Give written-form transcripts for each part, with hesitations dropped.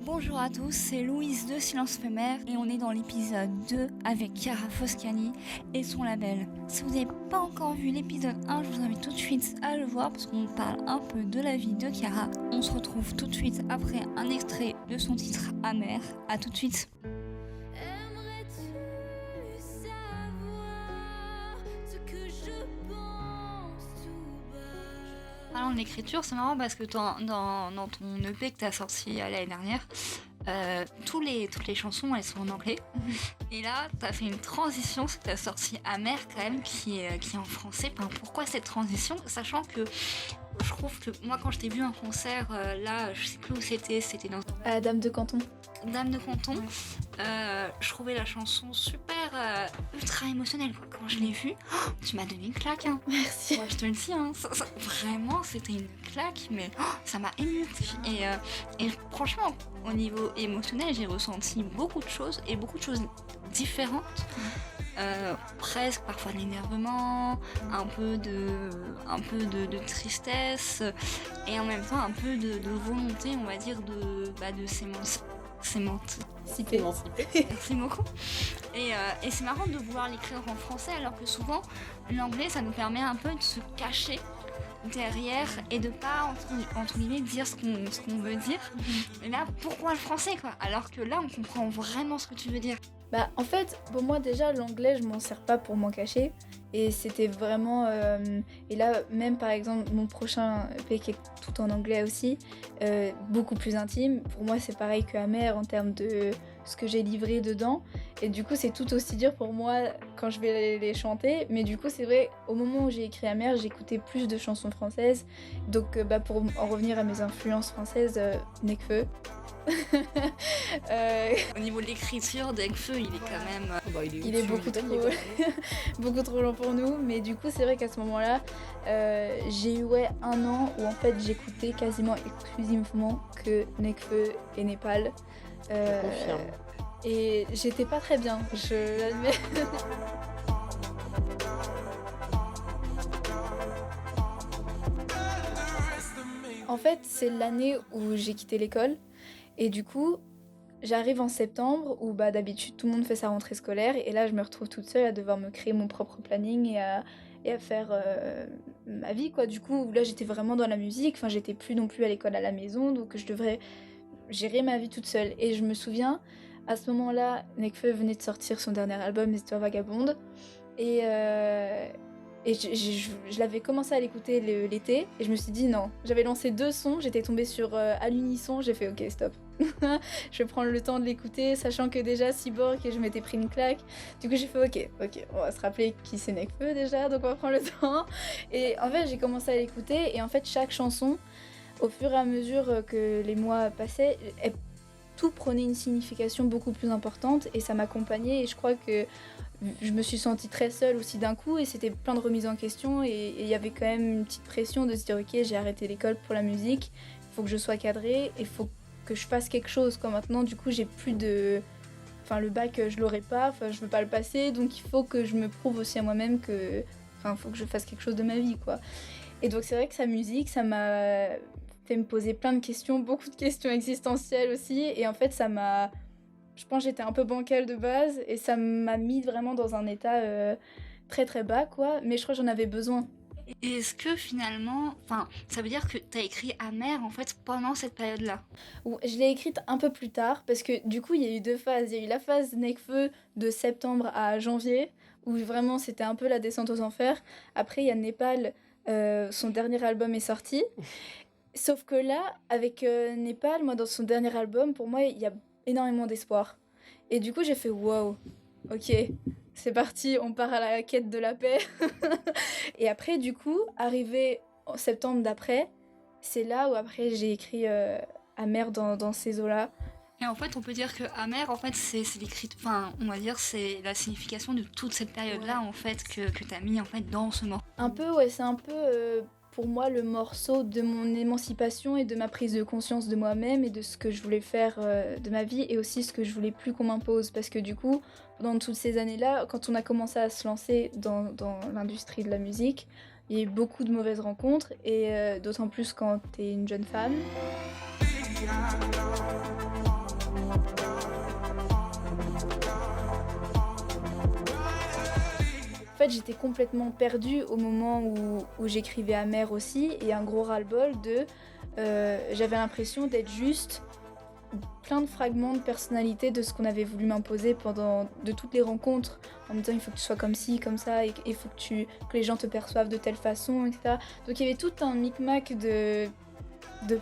Bonjour à tous, c'est Louise de Silence Éphémère et on est dans l'épisode 2 avec Chiara Foscani et son label. Si vous n'avez pas encore vu l'épisode 1, je vous invite tout de suite à le voir parce qu'on parle un peu de la vie de Chiara. On se retrouve tout de suite après un extrait de son titre Amer. A tout de suite. Alors l'écriture, c'est marrant parce que dans ton EP que tu as sorti l'année dernière, toutes les chansons elles sont en anglais. Et là, tu as fait une transition, c'est que tu as sorti Amer quand même qui est en français. Enfin, pourquoi cette transition? Sachant que je trouve que moi quand je t'ai vu en concert, là je sais plus où c'était dans... Dame de Canton. Dame de Canton, je trouvais la chanson super ultra émotionnelle quoi. Quand je l'ai vue, tu m'as donné une claque hein. Merci. Moi je te le dis hein, vraiment c'était une claque mais ça m'a émue et franchement au niveau émotionnel j'ai ressenti beaucoup de choses différentes. Presque parfois de l'énervement, un peu de tristesse et en même temps un peu de volonté on va dire de s'émanciper. Merci beaucoup. Et c'est marrant de vouloir l'écrire en français alors que souvent l'anglais ça nous permet un peu de se cacher derrière et de pas entre guillemets dire ce qu'on veut dire. Mais là pourquoi le français quoi? Alors que là on comprend vraiment ce que tu veux dire. Bah en fait pour moi déjà l'anglais je m'en sers pas pour m'en cacher et c'était vraiment et là même par exemple mon prochain EP qui est tout en anglais aussi beaucoup plus intime, pour moi c'est pareil que Amer en termes de ce que j'ai livré dedans et du coup c'est tout aussi dur pour moi quand je vais les chanter, mais du coup c'est vrai au moment où j'ai écrit Amer j'écoutais plus de chansons françaises donc pour en revenir à mes influences françaises, Nekfeu. Au niveau de l'écriture, Nekfeu, il est quand même... il est beaucoup trop, beaucoup trop long pour nous, mais du coup c'est vrai qu'à ce moment-là, j'ai eu un an où en fait j'écoutais quasiment exclusivement que Nekfeu et Népal. Je confirme. Et j'étais pas très bien, je l'admets. En fait, c'est l'année où j'ai quitté l'école. Et du coup, j'arrive en septembre où d'habitude tout le monde fait sa rentrée scolaire et là je me retrouve toute seule à devoir me créer mon propre planning et à faire ma vie quoi. Du coup là j'étais vraiment dans la musique, enfin j'étais plus non plus à l'école à la maison donc je devrais gérer ma vie toute seule. Et je me souviens à ce moment-là, Nekfeu venait de sortir son dernier album Histoire Vagabonde et je l'avais commencé à l'écouter l'été et je me suis dit non. J'avais lancé 2 sons, j'étais tombée sur à l'unisson, j'ai fait ok stop. Je vais prendre le temps de l'écouter, sachant que déjà Cyborg et je m'étais pris une claque. Du coup j'ai fait ok, on va se rappeler qui c'est Nekfeu déjà, donc on va prendre le temps. Et en fait j'ai commencé à l'écouter et en fait chaque chanson, au fur et à mesure que les mois passaient, tout prenait une signification beaucoup plus importante et ça m'accompagnait et je crois que je me suis sentie très seule aussi d'un coup et c'était plein de remises en question et il y avait quand même une petite pression de se dire ok j'ai arrêté l'école pour la musique, il faut que je sois cadrée, il faut que je fasse quelque chose quoi. Maintenant du coup j'ai plus de... Enfin le bac je l'aurai pas, je veux pas le passer donc il faut que je me prouve aussi à moi-même que... Enfin faut que je fasse quelque chose de ma vie quoi. Et donc c'est vrai que sa musique ça m'a fait me poser plein de questions, beaucoup de questions existentielles aussi et en fait ça m'a... Je pense que j'étais un peu bancale de base et ça m'a mis vraiment dans un état très très bas quoi, mais je crois que j'en avais besoin. Et est-ce que finalement, ça veut dire que t'as écrit Amer en fait pendant cette période-là? Je l'ai écrite un peu plus tard parce que du coup il y a eu 2 phases. Il y a eu la phase Nekfeu de septembre à janvier où vraiment c'était un peu la descente aux enfers. Après il y a Népal, son dernier album est sorti. Sauf que là, avec Népal, moi dans son dernier album, pour moi il y a énormément d'espoir. Et du coup j'ai fait wow, ok, c'est parti, on part à la quête de la paix. Et après du coup, arrivé en septembre d'après, c'est là où après j'ai écrit Amer dans ces eaux-là. Et en fait, on peut dire que Amer, en fait, c'est on va dire, c'est la signification de toute cette période-là, en fait, que t'as mis, en fait, dans ce morceau. Un peu, ouais, c'est un peu, pour moi, le morceau de mon émancipation et de ma prise de conscience de moi-même et de ce que je voulais faire de ma vie et aussi ce que je voulais plus qu'on m'impose. Parce que du coup, pendant toutes ces années-là, quand on a commencé à se lancer dans l'industrie de la musique, il y a eu beaucoup de mauvaises rencontres et d'autant plus quand t'es une jeune femme. fait, j'étais complètement perdue au moment où j'écrivais Amer aussi, et un gros ras-le-bol de... j'avais l'impression d'être juste plein de fragments de personnalité de ce qu'on avait voulu m'imposer pendant de toutes les rencontres, en me disant il faut que tu sois comme ci, comme ça, et il faut que les gens te perçoivent de telle façon, etc. Donc il y avait tout un micmac de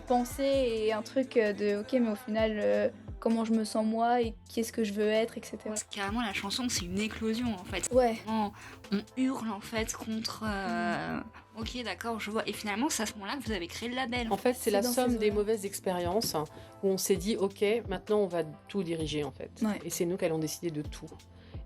pensée et un truc de ok, mais au final, comment je me sens moi et qui est-ce que je veux être, etc. Parce que carrément, la chanson, c'est une éclosion en fait. Ouais. On hurle en fait contre. Ok, d'accord, je vois. Et finalement, c'est à ce moment-là que vous avez créé le label. En fait, c'est la dans somme ces des eaux-là. mauvaises expériences où on s'est dit, ok, maintenant on va tout diriger en fait. Ouais. Et c'est nous qui allons décider de tout.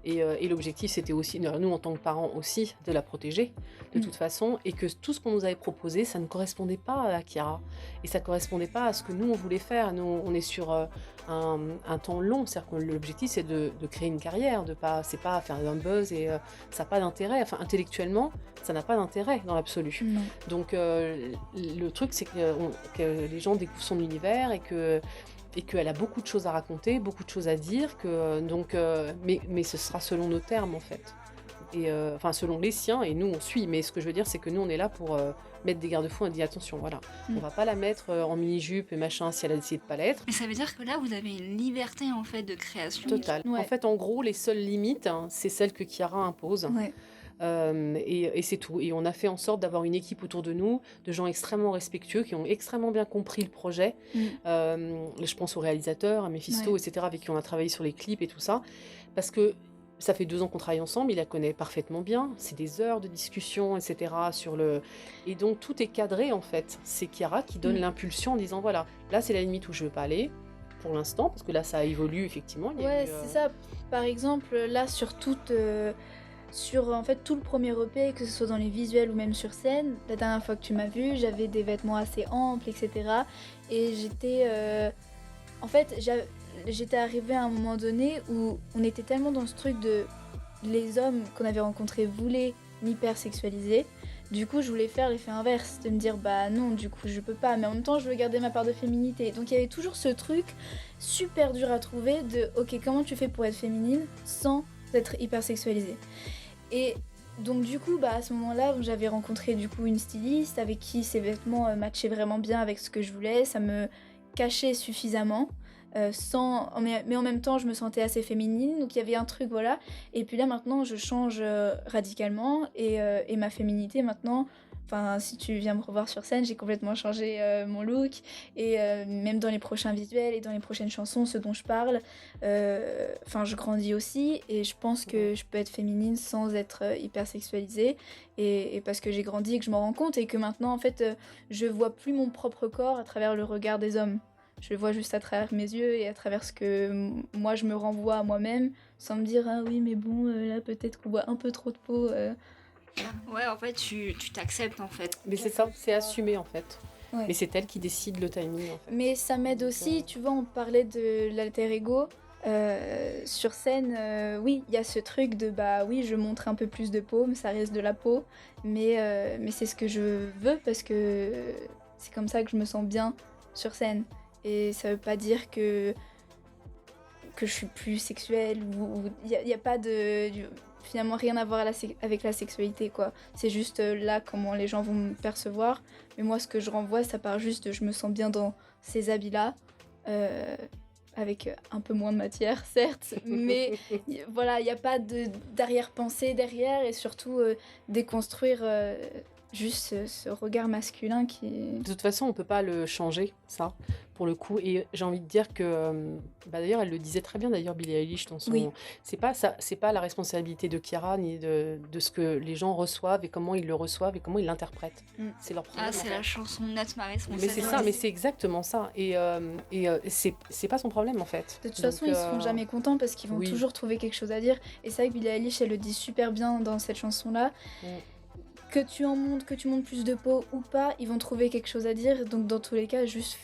Et l'objectif, c'était aussi, nous en tant que parents aussi, de la protéger de toute façon, et que tout ce qu'on nous avait proposé, ça ne correspondait pas à Chiara. Et ça ne correspondait pas à ce que nous, on voulait faire. Nous, on est sur un temps long, c'est-à-dire que l'objectif, c'est de créer une carrière, c'est pas faire un buzz, et ça n'a pas d'intérêt. Enfin, intellectuellement, ça n'a pas d'intérêt dans l'absolu. Non. Donc, le truc, c'est que les gens découvrent son univers et qu'elle a beaucoup de choses à raconter, beaucoup de choses à dire, mais ce sera selon nos termes en fait. Et enfin selon les siens, et nous on suit, mais ce que je veux dire c'est que nous on est là pour mettre des garde-fous et dire attention, voilà, on va pas la mettre en mini-jupe et machin si elle a décidé de pas l'être. Mais ça veut dire que là, vous avez une liberté en fait de création. Total. Ouais. En fait en gros les seules limites, c'est celles que Chiara impose. Ouais. Et c'est tout. Et on a fait en sorte d'avoir une équipe autour de nous, de gens extrêmement respectueux, qui ont extrêmement bien compris le projet. Je pense aux réalisateurs, à Mephisto, Ouais. etc., avec qui on a travaillé sur les clips et tout ça. Parce que ça fait 2 ans qu'on travaille ensemble, il la connaît parfaitement bien. C'est des heures de discussion, etc. Et donc tout est cadré en fait. C'est Chiara qui donne l'impulsion en disant voilà, là c'est la limite où je veux pas aller. Pour l'instant, parce que là ça évolue effectivement. Ouais, c'est ça. Par exemple, là, sur en fait tout le premier EP, que ce soit dans les visuels ou même sur scène, la dernière fois que tu m'as vu, j'avais des vêtements assez amples, etc. Et en fait, j'étais arrivée à un moment donné où on était tellement dans ce truc de les hommes qu'on avait rencontrés voulaient m'hypersexualiser. Du coup, je voulais faire l'effet inverse, de me dire bah non, du coup, je peux pas, mais en même temps, je veux garder ma part de féminité. Donc il y avait toujours ce truc super dur à trouver de ok, comment tu fais pour être féminine sans être hypersexualisée. Et donc du coup, bah, à ce moment-là, j'avais rencontré du coup une styliste avec qui ces vêtements matchaient vraiment bien avec ce que je voulais, ça me cachait suffisamment. Mais en même temps je me sentais assez féminine, donc il y avait un truc, voilà. Et puis là maintenant je change radicalement et ma féminité maintenant, enfin si tu viens me revoir sur scène, j'ai complètement changé mon look et même dans les prochains visuels et dans les prochaines chansons, ce dont je parle, enfin je grandis aussi et je pense que je peux être féminine sans être hyper sexualisée et parce que j'ai grandi et que je m'en rends compte et que maintenant en fait je vois plus mon propre corps à travers le regard des hommes. Je le vois juste à travers mes yeux et à travers ce que moi je me renvoie à moi-même, sans me dire ah oui mais bon là peut-être qu'on voit un peu trop de peau. Ouais, en fait, tu t'acceptes en fait. Mais c'est ça, c'est assumé en fait. Ouais. Mais c'est elle qui décide le timing en fait. Mais ça m'aide aussi, tu vois, on parlait de l'alter ego. Sur scène, oui, il y a ce truc de bah oui, je montre un peu plus de peau, mais ça reste de la peau. Mais c'est ce que je veux parce que c'est comme ça que je me sens bien sur scène. Et ça veut pas dire que je suis plus sexuelle ou il y a pas finalement rien à voir avec la sexualité quoi. C'est juste là comment les gens vont me percevoir. Mais moi ce que je renvoie ça part juste de je me sens bien dans ces habits là. Avec un peu moins de matière certes, mais voilà, il n'y a pas d'arrière-pensée derrière et surtout déconstruire juste ce regard masculin qui... De toute façon, on peut pas le changer, ça, pour le coup. Et j'ai envie de dire que, d'ailleurs, elle le disait très bien, d'ailleurs, Billie Eilish, dans son... Oui. C'est pas la responsabilité de Chiara, ni de ce que les gens reçoivent et comment ils le reçoivent et comment ils l'interprètent. C'est leur problème. Ah, c'est la chanson Not ma responsabilité. Mais c'est ça, mais c'est exactement ça. Et c'est pas son problème, en fait. De toute façon, ils seront jamais contents parce qu'ils vont toujours trouver quelque chose à dire. Et c'est vrai que Billie Eilish, elle le dit super bien dans cette chanson-là. Que tu montes plus de peau ou pas, ils vont trouver quelque chose à dire. Donc dans tous les cas, juste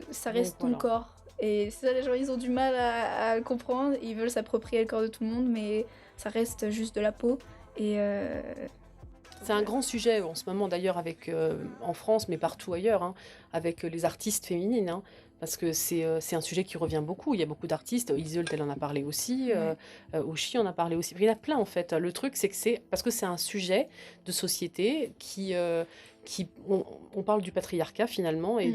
ça reste ton corps. Et ça, les gens, ils ont du mal à le comprendre. Ils veulent s'approprier le corps de tout le monde, mais ça reste juste de la peau. Et c'est un grand sujet en ce moment d'ailleurs en France, mais partout ailleurs, avec les artistes féminines. parce que c'est un sujet qui revient beaucoup. Il y a beaucoup d'artistes, Iseult, elle en a parlé aussi, Oshi en a parlé aussi. Il y en a plein en fait. Le truc, c'est que c'est parce que c'est un sujet de société on parle du patriarcat finalement et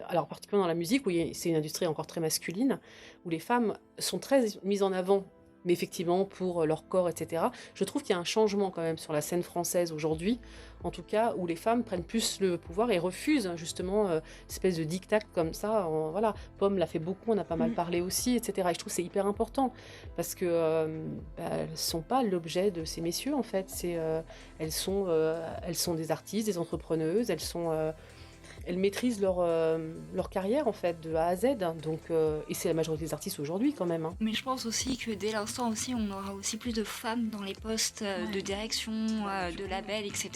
alors particulièrement dans la musique où c'est une industrie encore très masculine, où les femmes sont très mises en avant, mais effectivement pour leur corps, etc. Je trouve qu'il y a un changement quand même sur la scène française aujourd'hui, en tout cas où les femmes prennent plus le pouvoir et refusent justement une espèce de diktat comme ça. Voilà, Pomme l'a fait beaucoup, on a pas mal parlé aussi, etc. Et je trouve que c'est hyper important parce que elles sont pas l'objet de ces messieurs en fait. Elles sont des artistes, des entrepreneuses, elles maîtrisent leur carrière en fait de A à Z, donc et c'est la majorité des artistes aujourd'hui quand même. Hein. Mais je pense aussi que dès l'instant aussi, on aura aussi plus de femmes dans les postes de direction, de label, etc.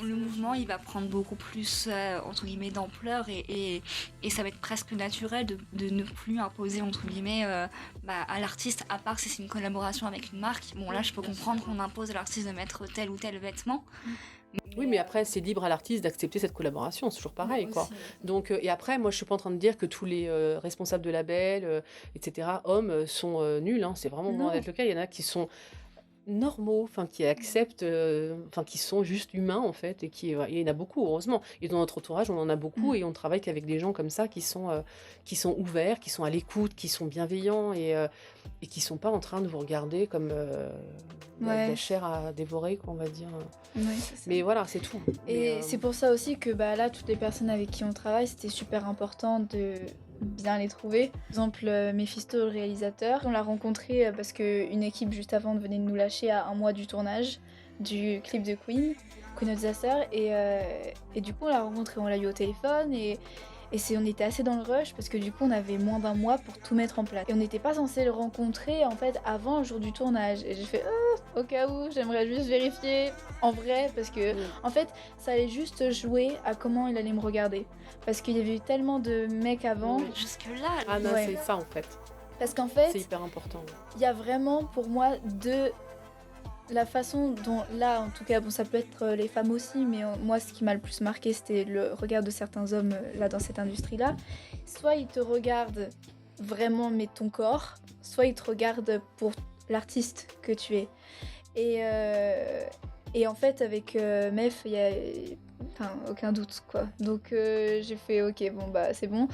Le mouvement, il va prendre beaucoup plus entre guillemets d'ampleur et ça va être presque naturel de ne plus imposer entre guillemets à l'artiste, à part si c'est une collaboration avec une marque. Bon là, je peux comprendre qu'on impose à l'artiste de mettre tel ou tel vêtement. Oui, mais après, c'est libre à l'artiste d'accepter cette collaboration, c'est toujours pareil, quoi. Donc, et après, moi, je suis pas en train de dire que tous les responsables de labels, etc., hommes, sont nuls, hein. C'est vraiment loin d'être le cas. Il y en a qui sont normaux, enfin qui acceptent, enfin qui sont juste humains en fait, et il y en a beaucoup heureusement. Et dans notre entourage, on en a beaucoup et on travaille qu'avec des gens comme ça qui sont ouverts, qui sont à l'écoute, qui sont bienveillants et qui sont pas en train de vous regarder comme de la chair à dévorer, quoi, on va dire. Mais voilà, c'est tout. Et c'est pour ça aussi que là, toutes les personnes avec qui on travaille, c'était super important de bien les trouver. Par exemple, Mephisto, le réalisateur, on l'a rencontré parce qu'une équipe juste avant venait de nous lâcher à 1 mois du tournage du clip de Queen of Disaster, et du coup on l'a rencontré, on l'a eu au téléphone et on était assez dans le rush parce que du coup on avait moins d'1 mois pour tout mettre en place et on n'était pas censé le rencontrer en fait avant le jour du tournage, et j'ai fait au cas où j'aimerais juste vérifier en vrai parce que en fait ça allait juste jouer à comment il allait me regarder parce qu'il y avait eu tellement de mecs avant. Jusque là. Ah non, c'est ça en fait. Parce qu'en fait c'est hyper important. Il y a vraiment pour moi la façon dont, là en tout cas, bon ça peut être les femmes aussi, mais moi ce qui m'a le plus marqué c'était le regard de certains hommes là dans cette industrie-là. Soit ils te regardent vraiment mais ton corps, soit ils te regardent pour l'artiste que tu es. Et en fait avec Mef, il y a aucun doute quoi. Donc j'ai fait ok, bon c'est bon.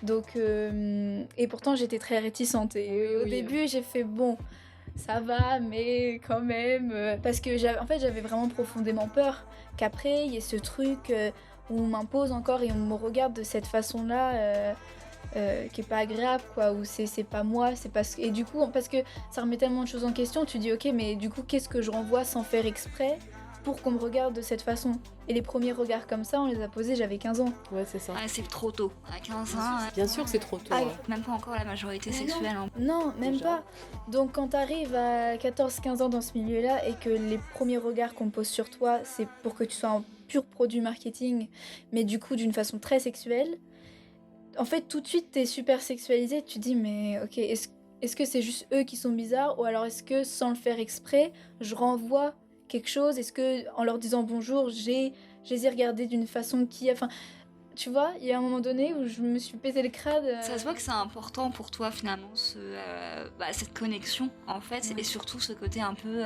Donc et pourtant j'étais très réticente et au début j'ai fait bon, ça va, mais quand même parce que j'avais vraiment profondément peur qu'après il y ait ce truc où on m'impose encore et on me regarde de cette façon-là qui est pas agréable quoi, où c'est pas moi, c'est parce que, et du coup parce que ça remet tellement de choses en question, tu dis ok, mais du coup qu'est-ce que je renvoie sans faire exprès pour qu'on me regarde de cette façon. Et les premiers regards comme ça, on les a posés, j'avais 15 ans. Ouais, c'est ça. C'est trop tôt. À 15 ans... Bien sûr que c'est trop tôt. Même pas encore la majorité sexuelle. Non, même déjà pas. Donc quand t'arrives à 14-15 ans dans ce milieu-là et que les premiers regards qu'on pose sur toi, c'est pour que tu sois un pur produit marketing, mais du coup d'une façon très sexuelle, en fait tout de suite t'es super sexualisé, tu te dis mais ok, est-ce que c'est juste eux qui sont bizarres, ou alors est-ce que sans le faire exprès, je renvoie quelque chose, est-ce que en leur disant bonjour, je les ai regardés d'une façon qui... Enfin, tu vois, il y a un moment donné où je me suis pété le crâne. Ça se voit que c'est important pour toi finalement, cette connexion en fait, et surtout ce côté un peu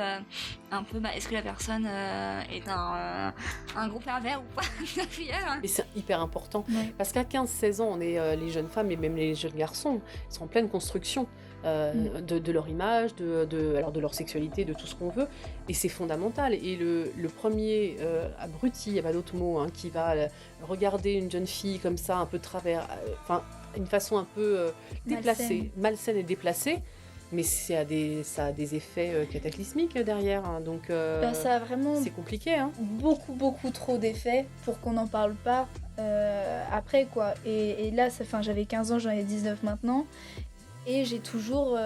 est-ce que la personne est un gros pervers ou pas. Mais c'est hyper important, parce qu'à 15-16 ans, on est les jeunes femmes et même les jeunes garçons sont en pleine construction. De leur image, de leur sexualité, de tout ce qu'on veut, et c'est fondamental. Et le premier abruti, il n'y a pas d'autre mot, qui va regarder une jeune fille comme ça, un peu de travers, une façon un peu déplacée, malsaine et déplacée, mais ça a des effets cataclysmiques derrière, donc ça a vraiment c'est compliqué. Beaucoup trop d'effets pour qu'on n'en parle pas après, quoi. Et là, j'avais 15 ans, j'en ai 19 maintenant, et j'ai toujours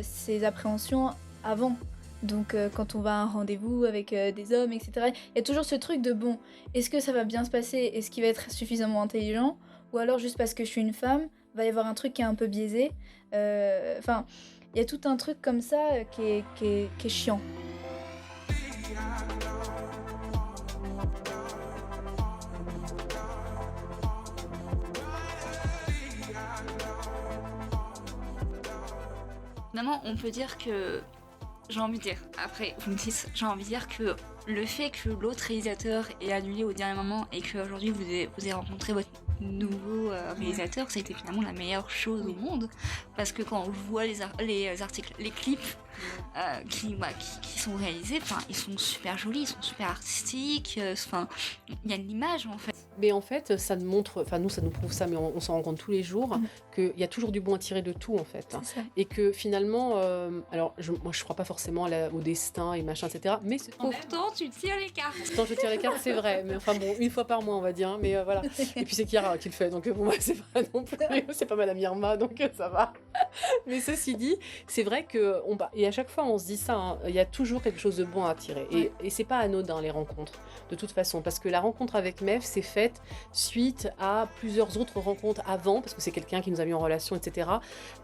ces appréhensions avant. Donc quand on va à un rendez-vous avec des hommes, etc., il y a toujours ce truc de bon, est-ce que ça va bien se passer, est-ce qu'il va être suffisamment intelligent, ou alors juste parce que je suis une femme, va y avoir un truc qui est un peu biaisé. Enfin, il y a tout un truc comme ça qui est chiant. Finalement, on peut dire que, j'ai envie de dire, après vous me dites, j'ai envie de dire que le fait que l'autre réalisateur ait annulé au dernier moment et qu'aujourd'hui vous ayez rencontré votre nouveau réalisateur, ça a été finalement la meilleure chose au monde. Parce que quand on voit les articles, les clips qui sont réalisés, ils sont super jolis, ils sont super artistiques, il y a de l'image en fait. Mais en fait, ça nous montre, nous ça nous prouve ça, mais on s'en rend compte tous les jours, qu'il y a toujours du bon à tirer de tout en fait. C'est ça. Et que finalement, moi je crois pas forcément au destin et machin, etc. Mais En même temps, tu tires les cartes. quand je tire les cartes, c'est vrai, mais enfin bon, une fois par mois on va dire, mais voilà. Et puis c'est Chiara qui le fait, donc bon, c'est pas non plus, c'est pas Madame Irma, donc ça va. Mais ceci dit, c'est vrai que et à chaque fois on se dit ça, hein, il y a toujours quelque chose de bon à tirer. Et c'est pas anodin les rencontres, de toute façon, parce que la rencontre avec Mev s'est faite suite à plusieurs autres rencontres avant, parce que c'est quelqu'un qui nous a mis en relation, etc.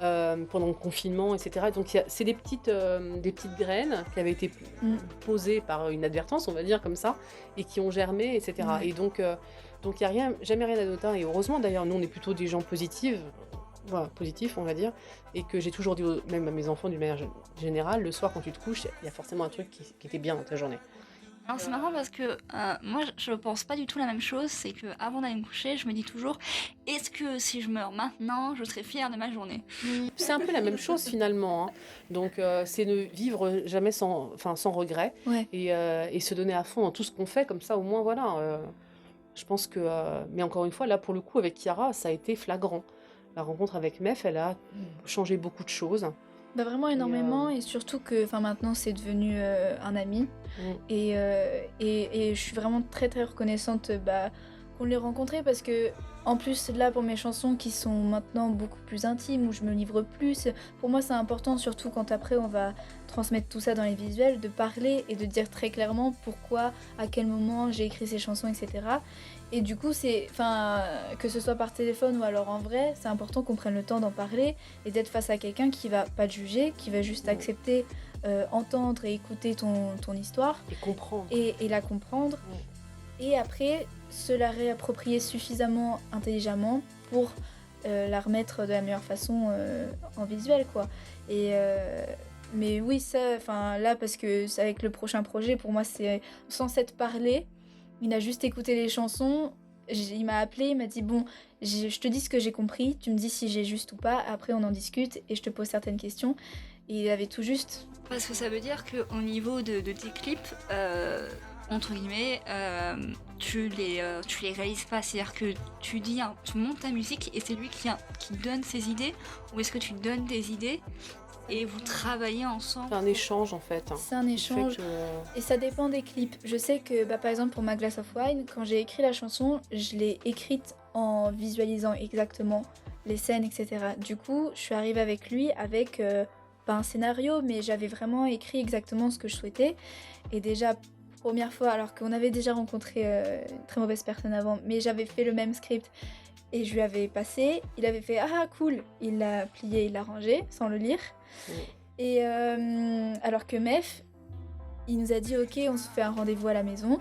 Pendant le confinement, etc. Donc c'est des petites graines qui avaient été posées par une advertence, on va dire comme ça, et qui ont germé, etc. Et donc il n'y a jamais rien d'anodin. Et heureusement d'ailleurs, nous on est plutôt des gens positifs, on va dire, et que j'ai toujours dit même à mes enfants d'une manière générale, le soir quand tu te couches, il y a forcément un truc qui était bien dans ta journée. Alors c'est marrant parce que moi je pense pas du tout la même chose, c'est que avant d'aller me coucher, je me dis toujours est-ce que si je meurs maintenant, je serai fière de ma journée. C'est un peu la même chose finalement, hein. Donc c'est ne vivre jamais sans regret, et se donner à fond dans tout ce qu'on fait, comme ça au moins voilà. Je pense que mais encore une fois là pour le coup avec Chiara ça a été flagrant. La rencontre avec Mev, elle a changé beaucoup de choses. Vraiment énormément, et surtout que maintenant c'est devenu un ami. Et je suis vraiment très très reconnaissante qu'on l'ait rencontré, parce que en plus là pour mes chansons qui sont maintenant beaucoup plus intimes, où je me livre plus, pour moi c'est important, surtout quand après on va transmettre tout ça dans les visuels, de parler et de dire très clairement pourquoi, à quel moment j'ai écrit ces chansons, etc. Et du coup, que ce soit par téléphone ou alors en vrai, c'est important qu'on prenne le temps d'en parler et d'être face à quelqu'un qui va pas te juger, qui va juste accepter, entendre et écouter ton histoire. Et comprendre. Et la comprendre. Et après, se la réapproprier suffisamment intelligemment pour la remettre de la meilleure façon en visuel, quoi. Mais oui, ça, là, parce que c'est avec le prochain projet, pour moi, c'est sans s'être parlé. Il a juste écouté les chansons, il m'a appelé, il m'a dit bon, je te dis ce que j'ai compris, tu me dis si j'ai juste ou pas, après on en discute et je te pose certaines questions. Et il avait tout juste. Parce que ça veut dire qu'au niveau de tes clips, entre guillemets, tu les réalises pas, c'est-à-dire que tu montes ta musique et c'est lui qui donne ses idées, ou est-ce que tu donnes des idées et vous travaillez ensemble? C'est un échange en fait. C'est un échange et ça dépend des clips. Je sais que par exemple pour ma Glass of Wine, quand j'ai écrit la chanson, je l'ai écrite en visualisant exactement les scènes, etc. Du coup, je suis arrivée avec lui avec pas un scénario, mais j'avais vraiment écrit exactement ce que je souhaitais. Et déjà, première fois, alors qu'on avait déjà rencontré une très mauvaise personne avant, mais j'avais fait le même script. Et je lui avais passé, il avait fait « Ah, cool !» Il l'a plié, il l'a rangé, sans le lire. Et alors que Mev, il nous a dit « Ok, on se fait un rendez-vous à la maison ».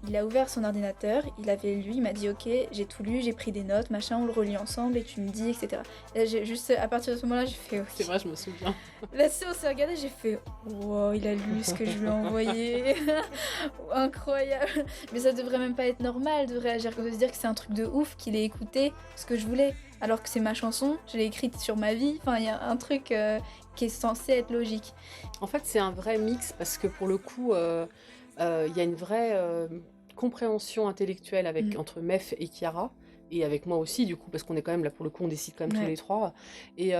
Il a ouvert son ordinateur, il avait lu, il m'a dit « Ok, j'ai tout lu, j'ai pris des notes, machin, on le relit ensemble et tu me dis, etc. » Et là, juste, à partir de ce moment-là, j'ai fait « Ok ». C'est vrai, je me souviens. Là, on s'est regardé, j'ai fait « Wow, il a lu ce que je lui ai envoyé. » Incroyable. Mais ça devrait même pas être normal de réagir comme ça, de se dire que c'est un truc de ouf, qu'il ait écouté ce que je voulais, alors que c'est ma chanson, je l'ai écrite sur ma vie. Il y a un truc qui est censé être logique. En fait, c'est un vrai mix, parce que pour le coup, y a une vraie compréhension intellectuelle entre Mev et Chiara, et avec moi aussi du coup, parce qu'on est quand même là pour le coup, on décide quand même tous les trois, et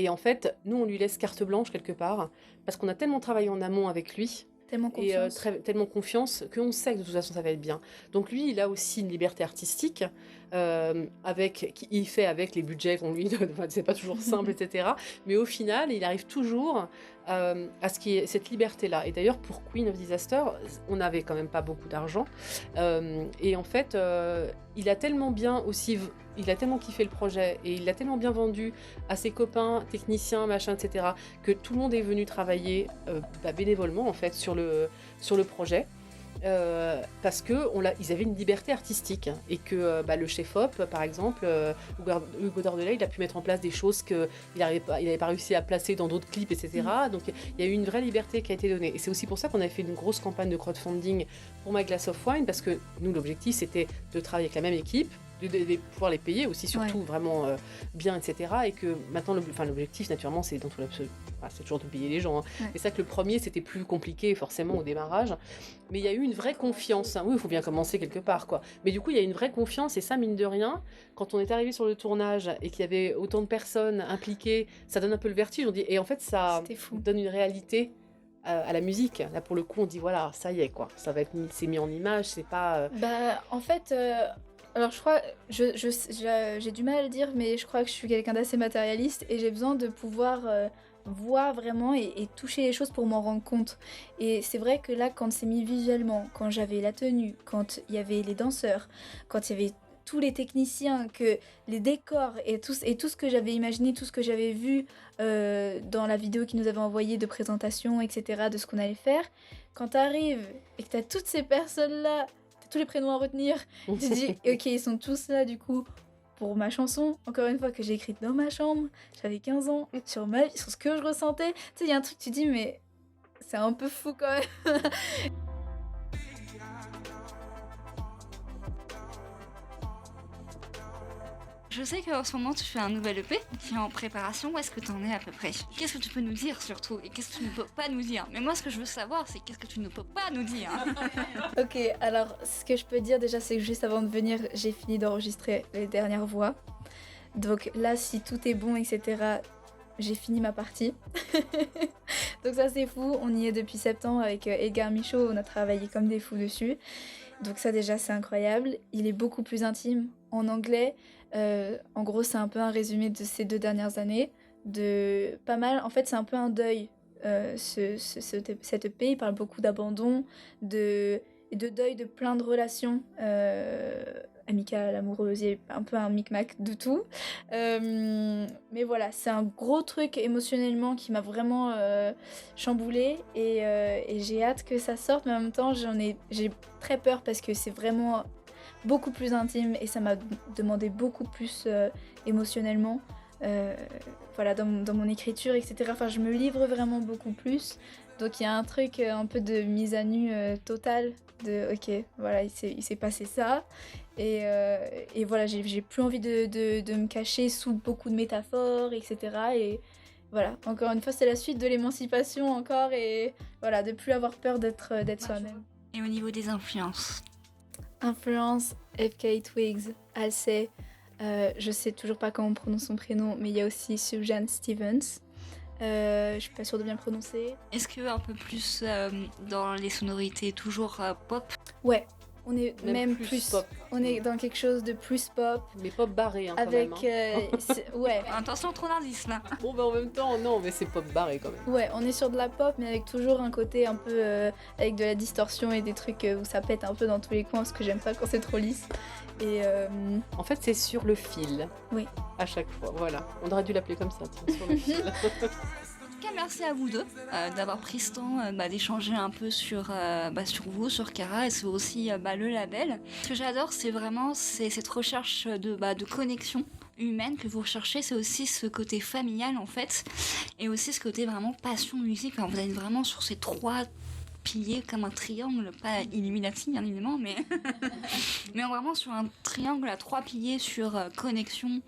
en fait nous on lui laisse carte blanche quelque part, parce qu'on a tellement travaillé en amont avec lui, tellement confiance, tellement confiance, qu'on sait que de toute façon ça va être bien. Donc lui il a aussi une liberté artistique, il fait avec les budgets qu'on lui donne, c'est pas toujours simple, etc. Mais au final il arrive toujours à ce qui est cette liberté-là. Et d'ailleurs, pour Queen of Disaster, on n'avait quand même pas beaucoup d'argent. Et en fait, il a tellement kiffé le projet et il l'a tellement bien vendu à ses copains, techniciens, machin, etc., que tout le monde est venu travailler bénévolement, en fait, sur le projet. parce que ils avaient une liberté artistique et que le chef-op, par exemple, Hugo Dordelay, il a pu mettre en place des choses qu'il n'avait pas réussi à placer dans d'autres clips, etc. Donc il y a eu une vraie liberté qui a été donnée. Et c'est aussi pour ça qu'on a fait une grosse campagne de crowdfunding pour My Glass of Wine, parce que nous, l'objectif, c'était de travailler avec la même équipe, de pouvoir les payer aussi, surtout vraiment bien, etc. Et que maintenant, l'objectif, naturellement, c'est dans tout l'absolu. C'est toujours de payer les gens. Hein. C'est ça que le premier, c'était plus compliqué, forcément, au démarrage. Mais il y a eu une vraie confiance. Hein. Oui, il faut bien commencer quelque part, quoi. Mais du coup, il y a une vraie confiance. Et ça, mine de rien, quand on est arrivé sur le tournage et qu'il y avait autant de personnes impliquées, ça donne un peu le vertige. On dit, et en fait, ça donne une réalité à la musique. Là, pour le coup, on dit, voilà, ça y est, quoi. C'est mis en image, c'est pas... En fait... Alors je crois, j'ai du mal à le dire, mais je crois que je suis quelqu'un d'assez matérialiste et j'ai besoin de pouvoir voir vraiment et toucher les choses pour m'en rendre compte. Et c'est vrai que là, quand c'est mis visuellement, quand j'avais la tenue, quand il y avait les danseurs, quand il y avait tous les techniciens, que les décors et tout ce que j'avais imaginé, tout ce que j'avais vu dans la vidéo qu'ils nous avaient envoyée de présentation, etc., de ce qu'on allait faire, quand t'arrives et que t'as toutes ces personnes-là, tous les prénoms à retenir, tu te dis ok, ils sont tous là du coup pour ma chanson, encore une fois que j'ai écrite dans ma chambre, j'avais 15 ans, sur ma vie, sur ce que je ressentais, tu sais, il y a un truc, tu te dis mais c'est un peu fou quand même. Je sais qu'en ce moment tu fais un nouvel EP qui est en préparation. Où est-ce que tu en es à peu près? Qu'est-ce que tu peux nous dire surtout? Et qu'est-ce que tu ne peux pas nous dire? Mais moi, ce que je veux savoir, c'est qu'est-ce que tu ne peux pas nous dire? Ok, alors ce que je peux dire déjà, c'est que juste avant de venir, j'ai fini d'enregistrer les dernières voix. Donc là, si tout est bon, etc., j'ai fini ma partie. Donc ça, c'est fou. On y est depuis septembre avec Edgar Michaud. On a travaillé comme des fous dessus. Donc ça, déjà, c'est incroyable. Il est beaucoup plus intime en anglais. En gros, c'est un peu un résumé de ces 2 dernières années. De pas mal. En fait, c'est un peu un deuil. Cet EP, il parle beaucoup d'abandon, de deuil de plein de relations amicales, amoureuses, et un peu un micmac de tout. Mais voilà, c'est un gros truc émotionnellement qui m'a vraiment chamboulée et j'ai hâte que ça sorte, mais en même temps, j'ai très peur parce que c'est vraiment beaucoup plus intime et ça m'a demandé beaucoup plus émotionnellement. Voilà, dans mon écriture, etc. Enfin, je me livre vraiment beaucoup plus. Donc il y a un truc un peu de mise à nu totale de ok, voilà, il s'est passé ça. Et voilà, j'ai plus envie de me cacher sous beaucoup de métaphores, etc. Et voilà, encore une fois, c'est la suite de l'émancipation encore. Et voilà, de plus avoir peur d'être soi-même. Et au niveau des influences? Influence, FK Twigs, Halsey. Je sais toujours pas comment on prononce son prénom, mais il y a aussi Sufjan Stevens. Je suis pas sûre de bien prononcer. Est-ce que un peu plus dans les sonorités toujours pop? Ouais, on est même plus pop. On est dans quelque chose de plus pop. Mais pop barré, hein, avec, quand même. Hein. Ouais. Attention, trop d'indices là. Bon, en même temps, non, mais c'est pop barré quand même. Ouais, on est sur de la pop, mais avec toujours un côté un peu avec de la distorsion et des trucs où ça pète un peu dans tous les coins, parce que j'aime pas quand c'est trop lisse. Et en fait, c'est sur le fil. Oui. À chaque fois, voilà. On aurait dû l'appeler comme ça, tiens, sur le fil. En tout cas, merci à vous deux d'avoir pris ce temps d'échanger un peu sur vous, sur Cara, et c'est aussi le label. Ce que j'adore, c'est vraiment cette recherche de connexion humaine que vous recherchez. C'est aussi ce côté familial en fait, et aussi ce côté vraiment passion musique. Enfin, vous êtes vraiment sur ces 3 piliers comme un triangle, pas Illuminati bien évidemment, mais mais vraiment sur un triangle à 3 piliers sur connexion,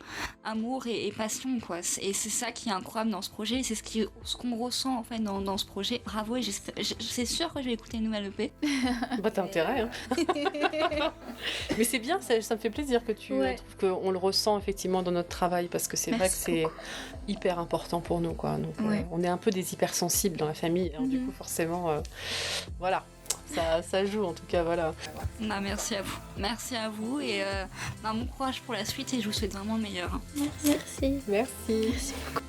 amour et passion quoi. Et c'est ça qui est incroyable dans ce projet, c'est ce qu'on ressent en fait dans ce projet. Bravo, et c'est sûr que je vais écouter une nouvelle EP. Bah t'as intérêt, hein. Mais c'est bien, ça me fait plaisir que tu trouves qu'on le ressent effectivement dans notre travail, parce que c'est vrai que c'est hyper important pour nous quoi. Donc on est un peu des hypersensibles dans la famille, alors du coup forcément voilà, ça joue en tout cas, voilà. Merci à vous et bon courage pour la suite, et je vous souhaite vraiment le meilleur. Merci. Merci beaucoup.